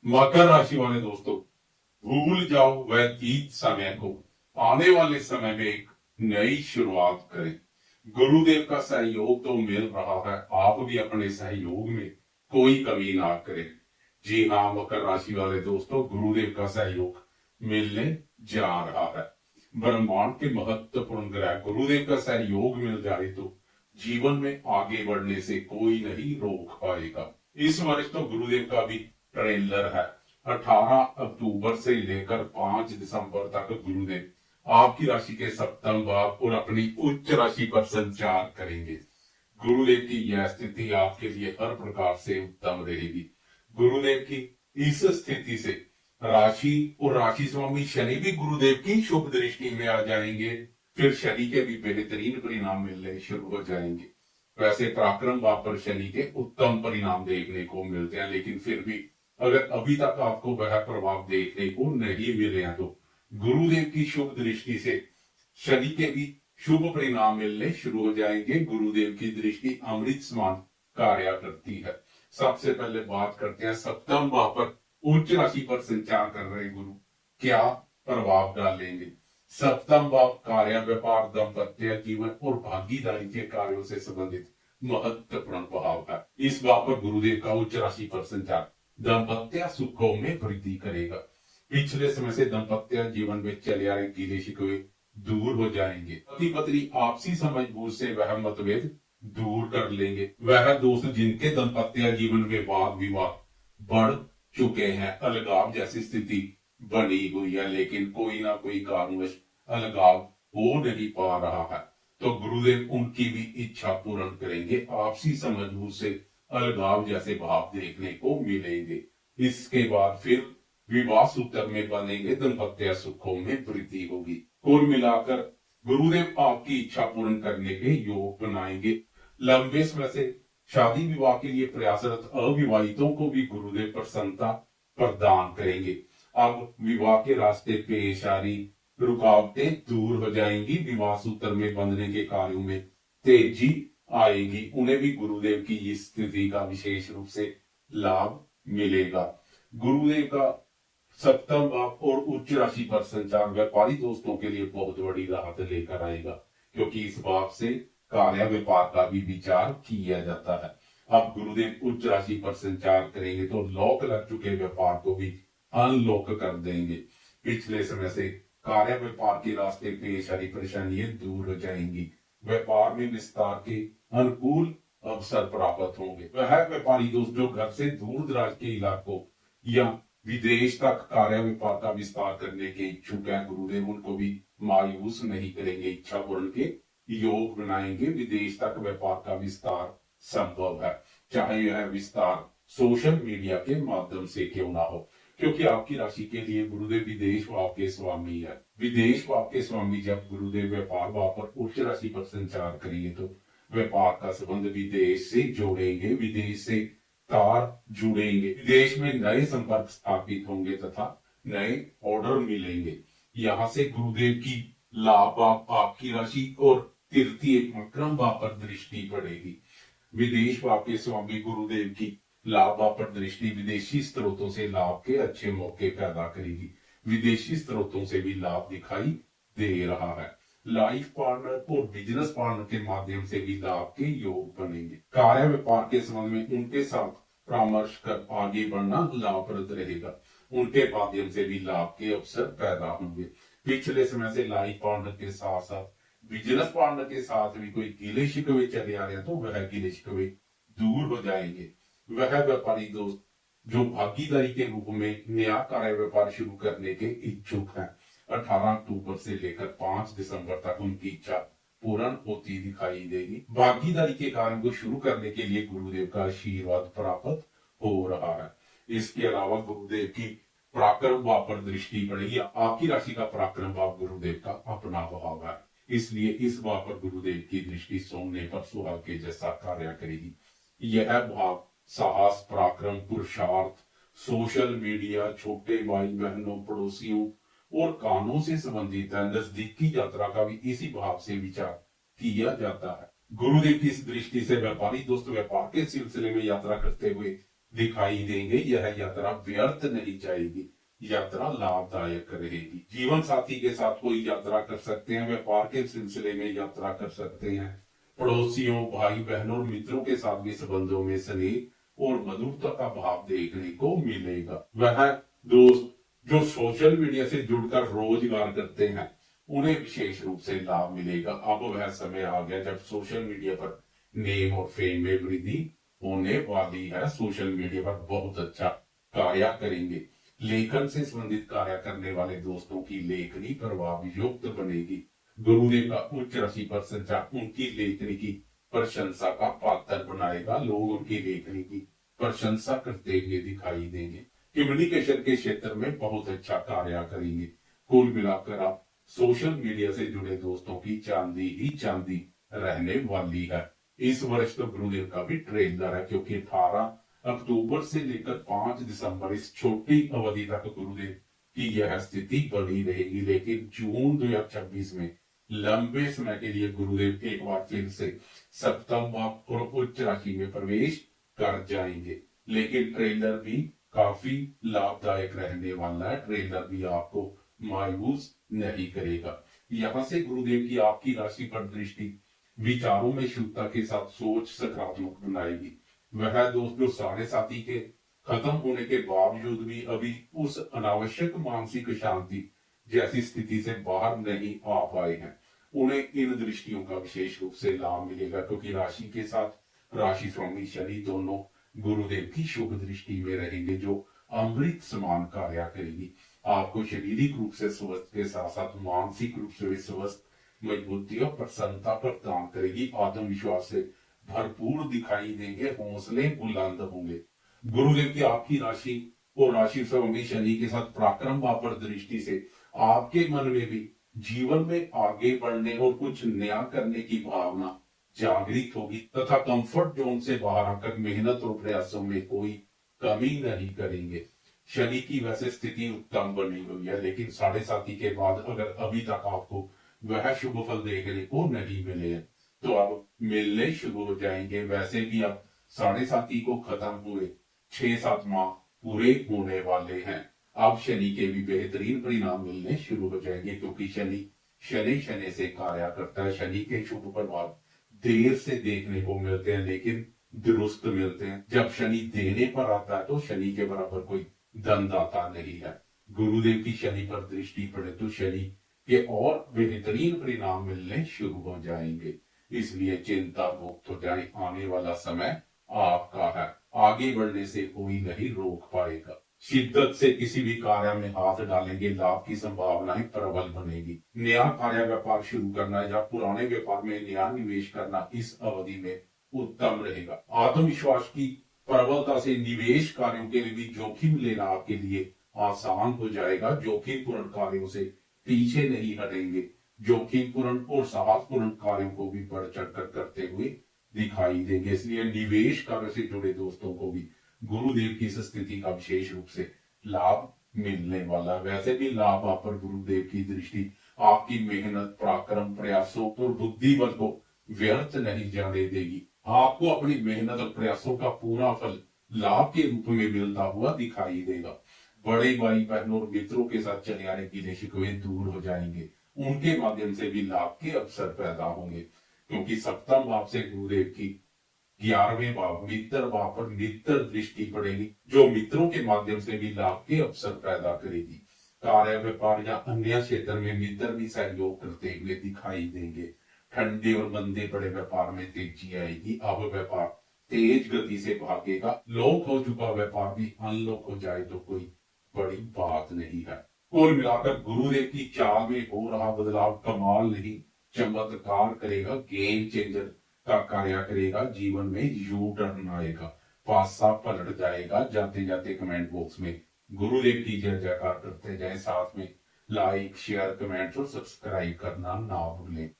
मकर राशि वाले दोस्तों, भूल जाओ व्यतीत समय को। आने वाले समय में एक नई शुरुआत करें। गुरुदेव का सहयोग तो मिल रहा है, आप भी अपने सहयोग में कोई कमी ना करें। जी हाँ मकर राशि वाले दोस्तों, गुरुदेव का सहयोग मिलने जा रहा है। ब्रह्मांड के महत्वपूर्ण ग्रह गुरुदेव का सहयोग मिल जाए तो जीवन में आगे बढ़ने से कोई नहीं रोक पाएगा। इस वर्ष तो गुरुदेव का भी ट्रेलर है। 18 अक्टूबर से लेकर 5 दिसंबर तक गुरुदेव आपकी राशि के सप्तम भाव और अपनी उच्च राशि पर संचार करेंगे। गुरुदेव की यह स्थिति आपके लिए हर प्रकार से उत्तम रहेगी। गुरुदेव की इस स्थिति से राशि और राशि स्वामी शनि भी गुरुदेव की शुभ दृष्टि में आ जाएंगे। फिर शनि के भी बेहतरीन परिणाम मिलने शुरू हो जाएंगे। वैसे पराक्रम भाव पर शनि के उत्तम परिणाम देखने को मिलते हैं, लेकिन फिर भी अगर अभी तक आपको वह प्रभाव देखने को नहीं मिले हैं तो गुरुदेव की शुभ दृष्टि से शनि के भी शुभ परिणाम मिलने शुरू हो जाएंगे। गुरुदेव की दृष्टि अमृत समान कार्य करती है। सबसे पहले बात करते हैं सप्तम भाव पर उच्च राशि पर संचार कर रहे गुरु क्या प्रभाव डालेंगे। सप्तम भाव कार्य, व्यापार, दाम्पत्य जीवन और भागीदारी के कार्यों से संबंधित महत्वपूर्ण भाव है। इस भाव पर गुरुदेव का उच्च राशि पर संचार दाम्पत्य सुखों में वृद्धि करेगा। पिछले समय से दाम्पत्य जीवन में चले आ रहे गिले शिकवे दूर हो जाएंगे। पति पत्नी आपसी समझबूझ से वह मतभेद दूर कर लेंगे। वह दोस्त जिनके दाम्पत्य जीवन में वाद विवाद बढ़ चुके हैं, अलगाव जैसी स्थिति बनी हुई है, लेकिन कोई ना कोई कारणवश अलगाव हो नहीं पा रहा है, तो गुरुदेव उनकी भी इच्छा पूर्ण करेंगे। आपसी समझबूझ से अलगाव जैसे भाव देखने को मिलेंगे। इसके बाद फिर विवाह सूत्र में बनेंगे, दाम्पत्य सुखों में वृद्धि होगी। कुल मिलाकर गुरुदेव आपकी इच्छा पूर्ण करने के योग बनाएंगे। लंबे समय से शादी विवाह के लिए प्रयासरत अविवाहितों को भी गुरुदेव प्रसन्नता प्रदान करेंगे। अब विवाह के रास्ते पेश आ रही रुकावटें दूर हो जाएंगी। विवाह सूत्र में बंधने के कार्यों में तेजी आएगी। उन्हें भी गुरुदेव की इस स्थिति का विशेष रूप से लाभ मिलेगा। गुरुदेव का सप्तम भाव और उच्च राशि पर संचार व्यापारी दोस्तों के लिए बहुत बड़ी राहत लेकर आएगा, क्योंकि इस भाव से कार्य व्यापार का भी विचार किया जाता है। अब गुरुदेव उच्च राशि पर संचार करेंगे तो लॉक लग चुके व्यापार को भी अनलॉक कर देंगे। पिछले समय से कार्य व्यापार के रास्ते पेश आ रही परेशानियां दूर हो जाएंगी। व्यापार में विस्तार के अनुकूल अवसर प्राप्त होंगे। वह व्यापारी दोस्त जो घर से दूर दराज के इलाकों या विदेश तक कार्य व्यापार का विस्तार करने के इच्छुक है, गुरुदेव उनको भी मायूस नहीं करेंगे, इच्छा पूर्ण के योग बनाएंगे। विदेश तक व्यापार का विस्तार संभव है, चाहे यह विस्तार सोशल मीडिया के माध्यम से क्यों ना हो, क्योंकि आपकी राशि के लिए गुरुदेव विदेश भाव के स्वामी है। विदेश भाव के स्वामी जब गुरुदेव व्यापार भाव पर उच्च राशि पर संचार करेंगे तो व्यापार का संबंध विदेश से जोड़ेंगे, विदेश से तार जुड़ेंगे, विदेश में नए संपर्क स्थापित होंगे तथा नए ऑर्डर मिलेंगे। यहाँ से गुरुदेव की लाभ आपकी राशि और तृतीय मकरम भाव पर दृष्टि पड़ेगी। विदेश भाव के स्वामी गुरुदेव की लाभ भाव पर दृष्टि विदेशी स्रोतों से लाभ के अच्छे मौके पैदा करेगी। विदेशी स्रोतों से भी लाभ दिखाई दे रहा है। लाइफ पार्टनर और बिजनेस पार्टनर के माध्यम से भी लाभ के योग बनेंगे। कार्य व्यापार के संबंध में उनके साथ परामर्श कर आगे बढ़ना लाभप्रद रहेगा। उनके माध्यम से भी लाभ के अवसर पैदा होंगे। पिछले समय से लाइफ पार्टनर के साथ साथ बिजनेस पार्टनर के साथ भी कोई गिले शिकवे चले आ रहे हैं तो वह गिले शिकवे दूर हो जाएंगे। वह व्यापारी दोस्त जो भागीदारी के रूप में नया कार्य व्यापार शुरू करने के इच्छुक हैं, 18 अक्टूबर से लेकर 5 दिसंबर तक उनकी इच्छा पूर्ण होती दिखाई देगी। भागीदारी के कार्य को शुरू करने के लिए गुरुदेव का आशीर्वाद प्राप्त हो रहा है। इसके अलावा गुरुदेव की पराक्रम भाव पर दृष्टि पड़ेगी। आपकी राशि का पराक्रम भाव गुरुदेव का अपना भाव है, इसलिए इस भाव पर गुरुदेव की दृष्टि सोने पर सुहाग के जैसा कार्य करेगी। यह भाव साहस, पराक्रम, पुरुषार्थ, सोशल मीडिया, छोटे भाई बहनों, पड़ोसियों और कानों से संबंधित है। नजदीकी यात्रा का भी इसी भाव से विचार किया जाता है। गुरुदेव की इस दृष्टि से व्यापारी दोस्त व्यापार के सिलसिले में यात्रा करते हुए दिखाई देंगे। यह यात्रा व्यर्थ नहीं जाएगी, यात्रा लाभदायक रहेगी। जीवन साथी के साथ कोई यात्रा कर सकते हैं, व्यापार के सिलसिले में यात्रा कर सकते हैं, पड़ोसियों, भाई बहनों और मित्रों के साथ भी संबंधों में स्नेह और मधुरता का भाव देखने को मिलेगा। वह दोस्त जो सोशल मीडिया से जुड़कर रोजगार करते हैं, उन्हें विशेष रूप से लाभ मिलेगा। अब वह समय आ गया जब सोशल मीडिया पर नेम और फेम में वृद्धि होने वाली है। सोशल मीडिया पर बहुत अच्छा कार्य करेंगे। लेखन से संबंधित कार्य करने वाले दोस्तों की लेखनी प्रभाव युक्त बनेगी। गुरुदेव का उच्च राशि पर संचार उनकी लेखनी की प्रशंसा का पात्र बनाएगा। लोग उनकी लेखनी की प्रशंसा करते हुए दिखाई देंगे। कम्युनिकेशन के क्षेत्र में बहुत अच्छा कार्य करेंगे। कुल मिलाकर आप सोशल मीडिया से जुड़े दोस्तों की चांदी ही चांदी रहने वाली है। इस वर्ष तो गुरुदेव का भी ट्रेलर है, क्योंकि 18 अक्टूबर से लेकर 5 दिसंबर इस छोटी अवधि तक गुरुदेव की यह स्थिति बनी रहेगी। लेकिन जून 2026 में लंबे समय के लिए गुरुदेव एक बार फिर से सप्तम भाव और उच्च राशि में प्रवेश कर जाएंगे। लेकिन ट्रेलर भी काफी लाभदायक रहने वाला है। ट्रेलर भी आपको मायूस नहीं करेगा। यहां से गुरुदेव की आपकी राशि पर दृष्टि विचारों में शुद्धता के साथ सोच सकारात्मक बनाएगी। वह दोस्त जो साढ़े साथी के खत्म होने के बावजूद भी अभी उस अनावश्यक मानसिक शांति जैसी स्थिति से बाहर नहीं आ पाए हैं, उन्हें इन दृष्टियों का विशेष रूप से लाभ मिलेगा, क्योंकि राशि के साथ राशि स्वामी शनि दोनों गुरुदेव की शुभ दृष्टि में रहेंगे, जो अमृत समान कार्य करेगी। आपको शारीरिक रूप से स्वस्थ के साथ साथ मानसिक रूप से भी स्वस्थ, मजबूती और प्रसन्नता प्रदान करेगी। आत्मविश्वास से भरपूर दिखाई देंगे, हौसले बुलंद होंगे। गुरुदेव की आपकी राशि और राशि स्वामी शनि के साथ पराक्रम पर दृष्टि से आपके मन में भी जीवन में आगे बढ़ने और कुछ नया करने की भावना जागृत होगी, तथा कंफर्ट जोन से बाहर आकर मेहनत और प्रयासों में कोई कमी नहीं करेंगे। शनि की वैसे स्थिति उत्तम बनी हुई है, लेकिन साढ़े साथी के बाद अगर अभी तक आपको वह शुभ फल देखने को नहीं मिले हैं, तो अब मिलने शुरू हो जाएंगे। वैसे भी अब साढ़े साथी को खत्म हुए 6-7 माह पूरे होने वाले हैं। अब शनि के भी बेहतरीन परिणाम मिलने शुरू हो जाएंगे, क्योंकि शनि से कार्य करता है। शनि के शुभ प्रभाव देर से देखने को मिलते हैं, लेकिन दुरुस्त मिलते हैं। जब शनि देने पर आता है तो शनि के बराबर कोई धनदाता नहीं है। गुरुदेव की शनि पर दृष्टि पड़े तो शनि के और बेहतरीन परिणाम मिलने शुरू हो जाएंगे। इसलिए चिंता मुक्त हो जाए, आने वाला समय आपका है। आगे बढ़ने से कोई नहीं रोक पाएगा। शिद्दत से किसी भी कार्य में हाथ डालेंगे, लाभ की संभावनाएं प्रबल बनेगी। नया कार्य व्यापार शुरू करना या पुराने व्यापार में नया निवेश करना इस अवधि में उत्तम रहेगा। आत्मविश्वास की प्रबलता से निवेश कार्यों के लिए भी जोखिम लेना आपके लिए आसान हो जाएगा। जोखिम पूर्ण कार्यों से पीछे नहीं हटेंगे। जोखिम पूर्ण और साहसपूर्ण कार्यों को भी बढ़ चढ़कर करते हुए दिखाई देंगे। इसलिए निवेश कार्य से जुड़े दोस्तों को भी गुरुदेव की इस स्थिति का विशेष रूप से लाभ मिलने वाला है। वैसे भी लाभ आप पर गुरुदेव की दृष्टि आपकी मेहनत, पराक्रम, प्रयासों और बुद्धि बल को व्यर्थ नहीं जाने देगी। आपको अपनी मेहनत और प्रयासों का पूरा फल लाभ के रूप में मिलता हुआ दिखाई देगा। बड़े भाई बहनों और मित्रों के साथ चले आने गिले शिकवे दूर हो जाएंगे। उनके माध्यम से भी लाभ के अवसर पैदा होंगे, क्योंकि सप्तम भाव से गुरुदेव की 11वें भाव मित्र भाव पर मित्र दृष्टि पड़ेगी, जो मित्रों के माध्यम से भी लाभ के अवसर पैदा करेगी। कार्य, व्यापार या अन्य क्षेत्र में मित्र भी सहयोग करते हुए दिखाई देंगे। ठंडे और मंदे पड़े व्यापार में तेजी आएगी। अब व्यापार तेज गति से भागेगा। लॉक हो चुका व्यापार भी अनलॉक हो जाए तो कोई बड़ी बात नहीं है। कुल मिलाकर गुरुदेव की चाल में हो रहा बदलाव कमाल नहीं, चमत्कार करेगा, गेम चेंजर का कार्य करेगा। जीवन में यू टर्न आएगा, पासा पलट जाएगा। जाते जाते कमेंट बॉक्स में गुरुदेव की जय जयकार करते जाए। साथ में लाइक, शेयर, कमेंट और सब्सक्राइब करना ना भूलें।